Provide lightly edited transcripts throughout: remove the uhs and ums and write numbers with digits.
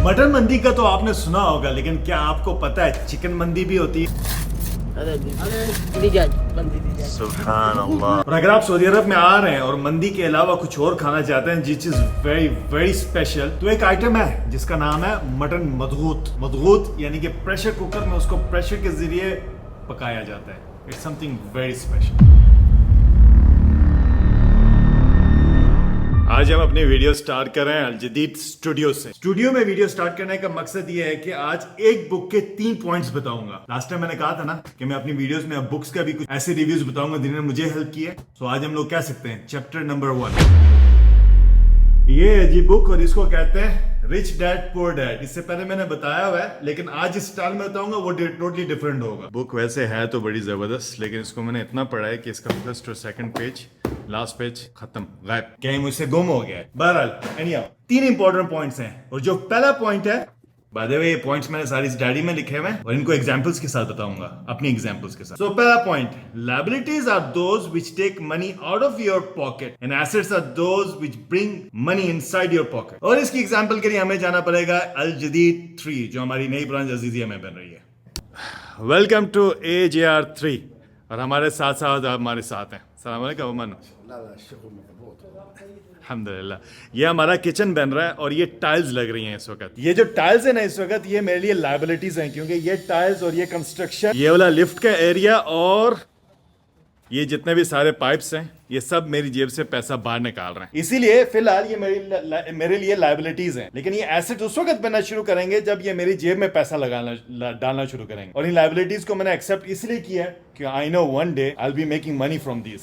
Mutton मंदी का तो आपने सुना होगा, लेकिन क्या आपको पता है चिकन मंदी भी होती है? सुभान अल्लाह। और अगर आप सऊदी अरब में आ रहे हैं और मंदी के अलावा कुछ और खाना चाहते हैं जिस इज वेरी वेरी स्पेशल, तो एक आइटम है जिसका नाम है मटन मदगूत। मदगूत यानी कि प्रेशर कुकर में उसको प्रेशर के जरिए पकाया जाता है। It's something very special. आज हम अपनी वीडियो स्टार्ट कर रहे हैं अल जदीद स्टूडियो से। स्टूडियो में वीडियो स्टार्ट करने का मकसद ये है कि आज एक बुक के 3 पॉइंट्स बताऊंगा। लास्ट टाइम मैंने कहा था ना कि मैं अपनी वीडियोस में अब बुक्स का भी कुछ ऐसे रिव्यूज बताऊंगा जिन्होंने मुझे हेल्प किया। तो आज हम लोग कह सकते हैं चैप्टर नंबर 1 ये है जी बुक, और इसको कहते हैं रिच डैड पुअर डैड। इससे पहले मैंने बताया हुआ है, लेकिन आज इस स्टाइल में बताऊंगा वो टोटली डिफरेंट होगा। बुक वैसे है तो बड़ी जबरदस्त, लेकिन इसको मैंने इतना पढ़ा है कि इसका फर्स्ट और सेकंड पेज, लास्ट पेज खत्म, गायब, कहीं मुझसे गुम हो गया है। बहरहाल एनीहाउ 3 इंपॉर्टेंट पॉइंट्स हैं, और जो पहला पॉइंट है, बाय द वे ये पॉइंट्स मैंने सारी इस डायरी में लिखे हुए हैं और इनको एग्जांपल्स के साथ बताऊंगा, अपनी एग्जांपल्स के साथ। सो पहला point, liabilities are those which take money out of your pocket and assets are those which bring money inside your pocket. और इसकी एग्जांपल के लिए हमें जाना पड़ेगा अल जदीद 3, जो हमारी नई ब्रांच अजीजिया में बन रही है। वेलकम टू AJR 3, और हमारे साथ साथ हमारे साथ हैं। सलाम अलैकुम अमन। अल्हम्दुलिल्लाह। ये हमारा किचन बन रहा है और ये टाइल्स लग रही हैं इस वक्त। ये जो टाइल्स है ना इस वक्त, ये मेरे लिए लायबिलिटीज हैं, क्योंकि ये टाइल्स और ये कंस्ट्रक्शन, ये वाला लिफ्ट का एरिया और ये जितने भी सारे पाइप्स हैं, ये सब मेरी जेब से पैसा बाहर निकाल रहे हैं। इसीलिए फिलहाल ये मेरे लिए लायबिलिटीज हैं, लेकिन ये एसेट उस वक्त बनना शुरू करेंगे जब ये मेरी जेब में पैसा डालना शुरू करेंगे। और इन लायबिलिटीज को मैंने एक्सेप्ट इसलिए किया है कि I know one day I will be making money from this.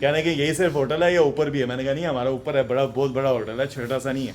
कहने कि यही सिर्फ होटल है या ऊपर भी है? मैंने कहा नहीं, हमारा ऊपर है, बड़ा बहुत बड़ा होटल है, छोटा सा नहीं है।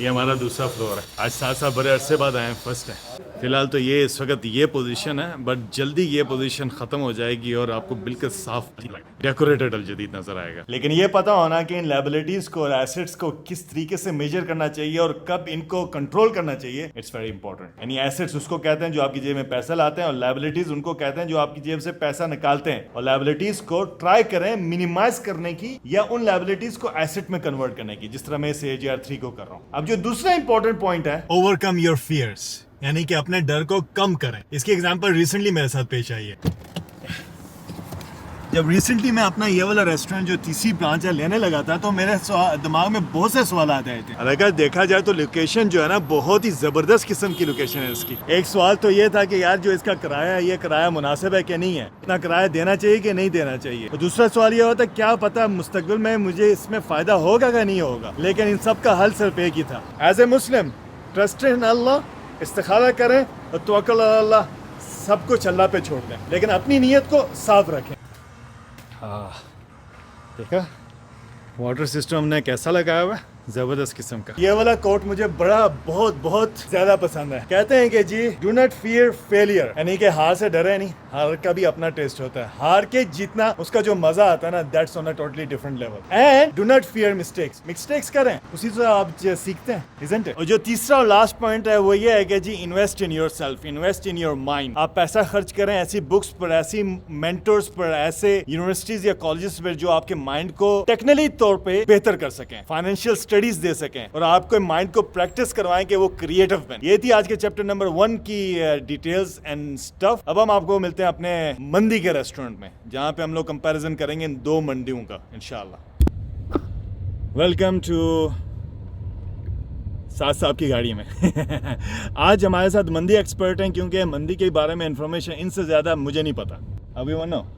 ये हमारा दूसरा फ्लोर है। आज 7 साल बड़े अरसे बाद आए हैं, फर्स्ट है। फिलहाल तो ये इस वक्त ये पोजीशन है, बट जल्दी ये पोजीशन खत्म हो जाएगी और आपको बिल्कुल साफ डेकोरेटेड अल जदीद नजर आएगा। लेकिन ये पता होना कि इन लायबिलिटीज को और एसेट्स को किस तरीके से मेजर करना चाहिए और कब इनको कंट्रोल करना चाहिए, इट्स वेरी इंपॉर्टेंट। यानी एसेट्स उसको कहते हैं जो आपकी जेब में पैसा लाते हैं, और लायबिलिटीज उनको कहते हैं जो आपकी जेब से पैसा निकालते हैं। और लायबिलिटीज को ट्राई करें मिनिमाइज करने की, या उन लायबिलिटीज को एसेट में कन्वर्ट करने की, जिस तरह मैं इस AJR 3 को कर रहा हूँ। अब जो दूसरा इंपॉर्टेंट पॉइंट है, ओवरकम योर फियर्स, यानी कि अपने डर को कम करें। इसकी एग्जांपल रिसेंटली मेरे साथ पेश आई है। जब रिसेंटली मैं अपना ये वाला रेस्टोरेंट जो तीसरी ब्रांच है लेने लगा था, तो मेरे दिमाग में बहुत से सवाल आते थे। अगर देखा जाए तो लोकेशन जो है ना, बहुत ही जबरदस्त किस्म की लोकेशन है इसकी। एक सवाल तो ये था कि यार जो इसका किराया है, ये किराया मुनासिब है कि नहीं है, इतना किराया देना चाहिए कि नहीं देना चाहिए। और दूसरा सवाल ये होता क्या पता मुस्तकबिल में मुझे इसमें फायदा होगा कि नहीं होगा। लेकिन इन सब का हल सिर्फ एक ही था, as a Muslim trust in अल्लाह, इस्तिखारा करें और तवक्कुल अला अल्लाह, सब कुछ अल्लाह पे छोड़ दें, लेकिन अपनी नीयत को साफ रखें। देखा वाटर सिस्टम हमने कैसा लगाया हुआ है, जबरदस्त किस्म का। ये वाला कोट मुझे बहुत बहुत ज्यादा पसंद है। कहते हैं कि जी डू नॉट फियर फेलियर, यानी कि हार से डरे नहीं, हार का भी अपना टेस्ट होता है। हार के जीतना, उसका जो मजा आता है ना, that's on a totally different level. And do not fear mistakes, mistakes करें, उसी से आप सीखते हैं, इजंट इट? और जो तीसरा और लास्ट पॉइंट है वो ये है कि जी invest in yourself, invest in your mind. आप पैसा खर्च करें ऐसी बुक्स पर, ऐसी मेंटर्स पर, ऐसे यूनिवर्सिटीज या कॉलेजेस पर जो आपके माइंड को टेक्निकली तौर पे बेहतर कर सकें, फाइनेंशियल स्टडीज दे सकें, और आपको माइंड को प्रैक्टिस करवाएं कि वो क्रिएटिव बने। ये थी आज के चैप्टर नंबर 1 की डिटेल्स एंड स्टफ। अब हम आपको मिलते हैं अपने मंदी के रेस्टोरेंट में, जहां पे हम लोग कंपैरिजन करेंगे इन 2 मंडियों का इंशाल्लाह। वेलकम टू साथ साहब की गाड़ी में। आज हमारे साथ मंदी एक्सपर्ट हैं, क्योंकि मंदी के बारे में इंफॉर्मेशन इनसे ज्यादा मुझे नहीं पता। अभी वनो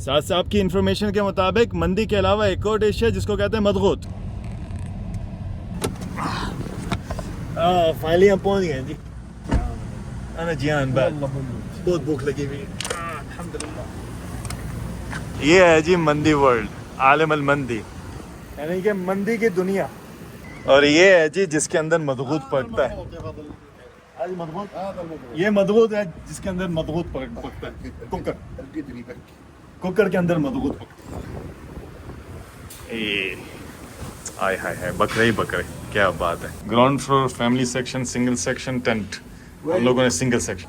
साथ साहब की इंफॉर्मेशन के मुताबिक मंदी के अलावा एक और डिश है जिसको कहते हैं मदगूत। फाइनली हम पहुंच गए जी। अना जियान बहुत भूख लगी हुई है। ये है जी मंदी वर्ल्ड, आलम अल मंदी, यानी कि मंदी की दुनिया। और ये है जी जिसके अंदर मदगूत पकता है। ये मदगूत है जिसके अंदर मदगूत पकता है, कुकर। कुकर के अंदर मदगूत हाय हाय हाय, बकरे ही बकरे, क्या बात है। Ground floor, family section, single section, tent. हम लोगों ने सिंगल सेक्शन।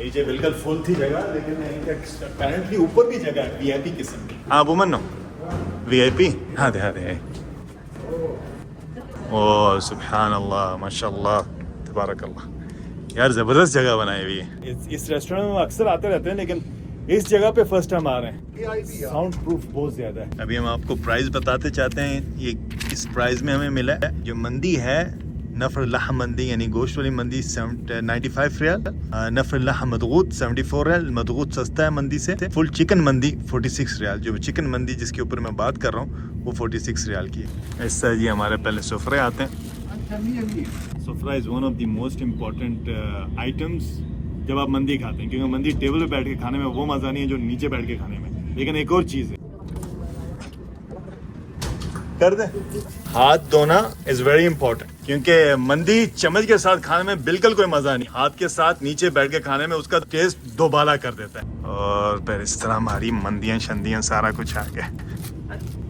नीचे बिल्कुल फुल थी जगह, लेकिन अपेरेंटली ऊपर भी जगह है वीआईपी किस्म की। हाँ वो मनो वीआईपी, हाँ दे ओ सुभान अल्लाह माशाल्लाह तबारक अल्लाह। यार जबरदस्त जगह बनाई हुई है। इस रेस्टोरेंट में अक्सर आते रहते हैं, लेकिन इस जगह पे फर्स्ट टाइम आ रहे हैं। साउंड प्रूफ बहुत ज्यादा है। अभी हम आपको प्राइस बताते चाहते हैं। ये इस प्राइस में हमें मिला है जो मंदी है, नफर लहम मंदी यानी गोश्त वाली मंदी 95 रियाल, नफर लहम मदगूत 74 रियाल, मदगूत सस्ता है मंदी से। फुल चिकन मंदी 46 रियाल, जो चिकन मंदी जिसके ऊपर मैं बात कर रहा हूँ वो 46 रियाल की है। इस तरह जी हमारे पहले सुफरे आते हैं। सुफरा is one of the most important items जब आप मंदी खाते हैं, क्योंकि मंदी टेबल पे बैठ के खाने में वो मज़ा नहीं है जो नीचे बैठ के खाने में। लेकिन एक और चीज़ है, कर दे हाथ धोना इज वेरी इंपॉर्टेंट, क्योंकि मंदी चम्मच के साथ खाने में बिल्कुल कोई मजा नहीं, हाथ के साथ नीचे बैठ के खाने में उसका टेस्ट दोबारा कर देता है। और फिर इस तरह हमारी मंदियां शंदियां सारा कुछ आ गया।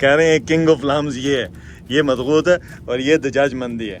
कह रहे हैं किंग ऑफ लहम्स ये है, ये मदगूत है और ये दजाज मंदी है।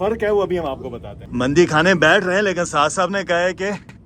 फर्क है वो अभी हम आपको बताते हैं। मंदी खाने बैठ रहे हैं, लेकिन साथ साहब ने कहा है कि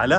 हला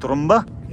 तुरुम्बा,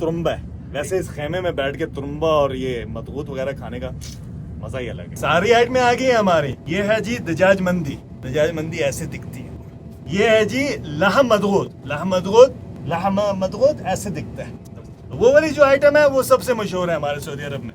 तुरुम्बा है। वैसे इस खेमे में बैठ के तुरुम्बा और ये मदगूत वगैरह खाने का मजा ही अलग है। सारी आइट में आ गई है हमारी। ये है जी दजाज मंदी, दजाज मंदी ऐसे दिखती है। ये है जी लहम मदगूत, लहम मदगूत ऐसे दिखता है। वो वाली जो आइटम है वो सबसे मशहूर है हमारे सऊदी अरब में।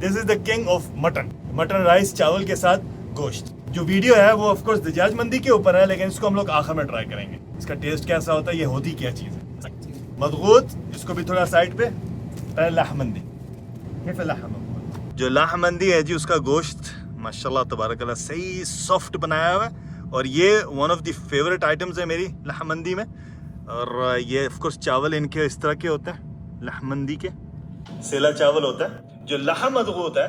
This is the king of mutton. Mutton rice चावल के साथ गोश्त। जो वीडियो है वो ऑफ कोर्स दजाज मंदी के ऊपर है, लेकिन इसको हम लोग आखिर में ट्राई करेंगे। इसका टेस्ट कैसा होता है, ये होती क्या चीज़ है। मदगूत इसको भी थोड़ा साइड पे, पहले लहम मंदी। जो लहम मंदी है जी उसका गोश्त माशाल्लाह तबारक अल्लाह सही सॉफ्ट बनाया हुआ है, और ये one of the favourite items है मेरी लहम मंदी में। और ये ऑफ कोर्स चावल इनके इस तरह के होते हैं, लहम मंदी के सेला चावल होता है। जो लहम मदगूत है,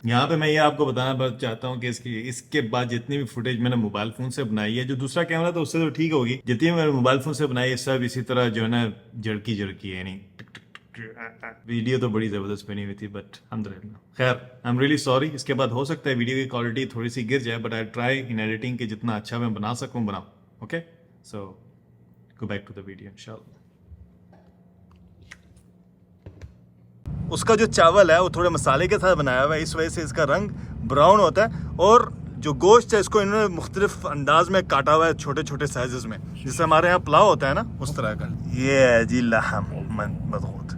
यहाँ पे मैं ये आपको बताना चाहता हूँ कि इसके बाद जितनी भी फुटेज मैंने मोबाइल फोन से बनाई है, जो दूसरा कैमरा था उससे तो ठीक होगी, जितनी भी मैंने मोबाइल फोन से बनाई है सब इसी तरह जो है ना जड़की है, यानी वीडियो तो बड़ी जबरदस्त बनी हुई थी, बट खैर आई एम रियली सॉरी। इसके बाद हो सकता है वीडियो की क्वालिटी थोड़ी सी गिर जाए, but I try in editing कि जितना अच्छा मैं बना सकूँ बनाऊँ। Okay, so go back to the video इंशाल्लाह। उसका जो चावल है वो थोड़े मसाले के साथ बनाया हुआ है, इस वजह से इसका रंग ब्राउन होता है। और जो गोश्त है इसको इन्होंने मुख्तलिफ अंदाज में काटा हुआ है, छोटे छोटे साइजेस में, जिससे हमारे यहाँ पुलाव होता है ना उस तरह का। ये है जी लहम मदगूत,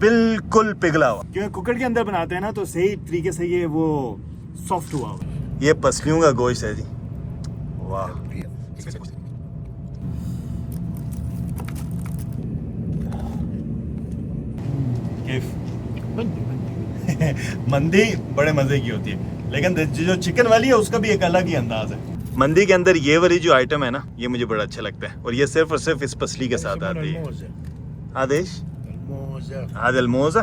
बिल्कुल पिघला हुआ, क्योंकि कुकर के अंदर बनाते हैं ना तो सही तरीके से ये वो सॉफ्ट हुआ हुआ। ये पसलियों का गोश्त है जी, वाह। मंदी बड़े मजे की होती है, लेकिन जो चिकन वाली है उसका भी एक अलग ही अंदाज है। मंदी के अंदर ये वाली जो आइटम है ना, ये मुझे बड़ा अच्छा लगता है, और ये सिर्फ और सिर्फ इस पसली के साथ आती है। आदेश आदिल मोजा,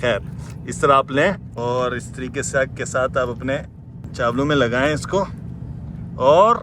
खैर इस तरह आप लें और इस तरीके से के साथ आप अपने चावलों में लगाएं इसको, और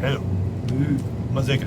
हेलो मजे का।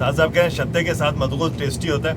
साथ साहब कह रहे हैं शत्ते के साथ मदगूत टेस्टी होता है।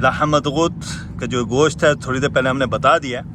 लहम मदगूत का जो गोश्त है थोड़ी देर पहले हमने बता दिया।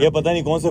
ये पता नहीं कौन से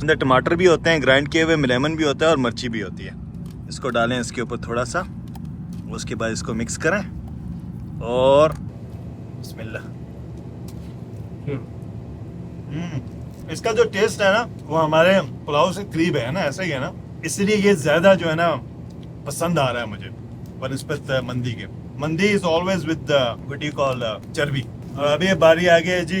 अंदर टमाटर भी होते हैं, ग्राइंड किए हुए, लेमन भी होता है और मिर्ची भी होती है। इसको डालें इसके ऊपर थोड़ा सा, उसके बाद इसको मिक्स करें और बिस्मिल्लाह। इसका जो टेस्ट है ना वो हमारे पुलाव से करीब है ना, ऐसा ही है ना, इसलिए ये ज्यादा जो है ना पसंद आ रहा है मुझे बनिस्बत मंदी के। मंदी is always with what you call चर्बी। और अभी बारी आ गई है जी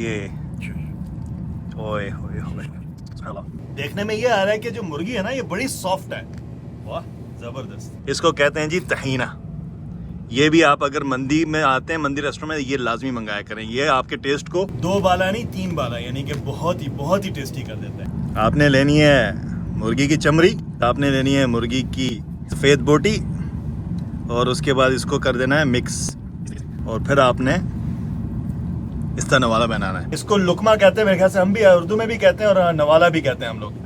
ये ओए होए होए, देखने में ये आ रहा है कि जो मुर्गी है ना ये बड़ी सॉफ्ट है। वाह जबरदस्त। इसको कहते हैं जी तहीना। ये भी आप अगर मंदी में आते हैं, मंदी रेस्टोरेंट में, ये लाजमी मंगाया करें। ये आपके टेस्ट को 2 बाला नहीं 3 बाला यानी कि बहुत ही टेस्टी कर देता है। आपने लेनी है मुर्गी की चमड़ी, आपने लेनी है मुर्गी की सफेद बोटी, और उसके बाद इसको कर देना है मिक्स, और फिर आपने इस तरह नवाला बनाना है। इसको लुकमा कहते हैं मेरे ख्याल से, हम भी उर्दू में भी कहते हैं और नवाला भी कहते हैं हम लोग।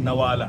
नवाला।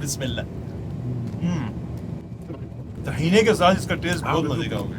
बिस्मिल्लाह। तहीने के साथ इसका टेस्ट बहुत मजे का होगा।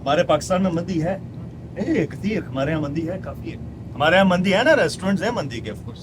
हमारे पाकिस्तान में मंदी है कतीर, हमारे यहाँ मंदी है काफी है। हमारे यहाँ मंदी है ना, रेस्टोरेंट्स हैं मंदी के ऑफ कोर्स।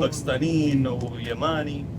पाकिस्तानी यमानी,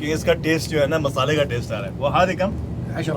कि इसका टेस्ट जो है ना मसाले का टेस्ट आ रहा है। वो हाथ कम 10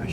10.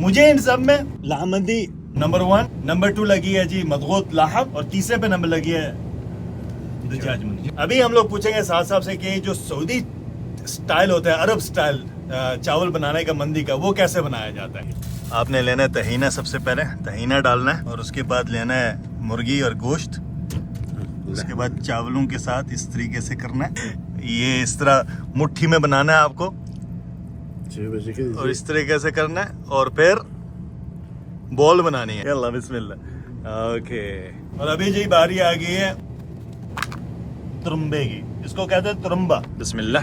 मुझे इन सब में लाहम मंदी नंबर 1, नंबर 2 लगी है जी मदगूत लाहम, और तीसरे पे नंबर लगी है दजाज मंदी। अभी हम लोग पूछेंगे साथ साहब से कि जो सऊदी स्टाइल होता है, अरब स्टाइल चावल बनाने का मंदी का, वो कैसे बनाया जाता है। आपने लेना है तहीना, सबसे पहले तहीना डालना है, और उसके बाद लेना है मुर्गी और गोश्त, उसके बाद चावलों के साथ इस तरीके से करना है। ये इस तरह मुट्ठी में बनाना है आपको, और इस तरीके से करना है, और फिर बॉल बनानी है। अल्लाह बिस्मिल्लाह। ओके, और अभी जी बारी आ गई है तुरम्बे की, इसको कहते हैं तुरम्बा। बिस्मिल्लाह।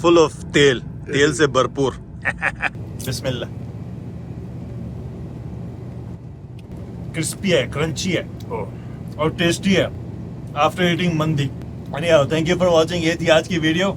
फुल ऑफ तेल, तेल से भरपूर। बिस्मिल्लाह। क्रिस्पी है, क्रंची है, और टेस्टी है आफ्टर ईटिंग मंदी। Thank you for watching. ये थी आज की वीडियो।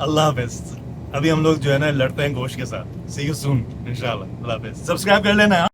अल्लाह हाफिज। अभी हम लोग जो है ना लड़ते हैं गोश्त के साथ। सी यू सून इंशाल्लाह। अल्लाह हाफिज। सब्सक्राइब कर लेना।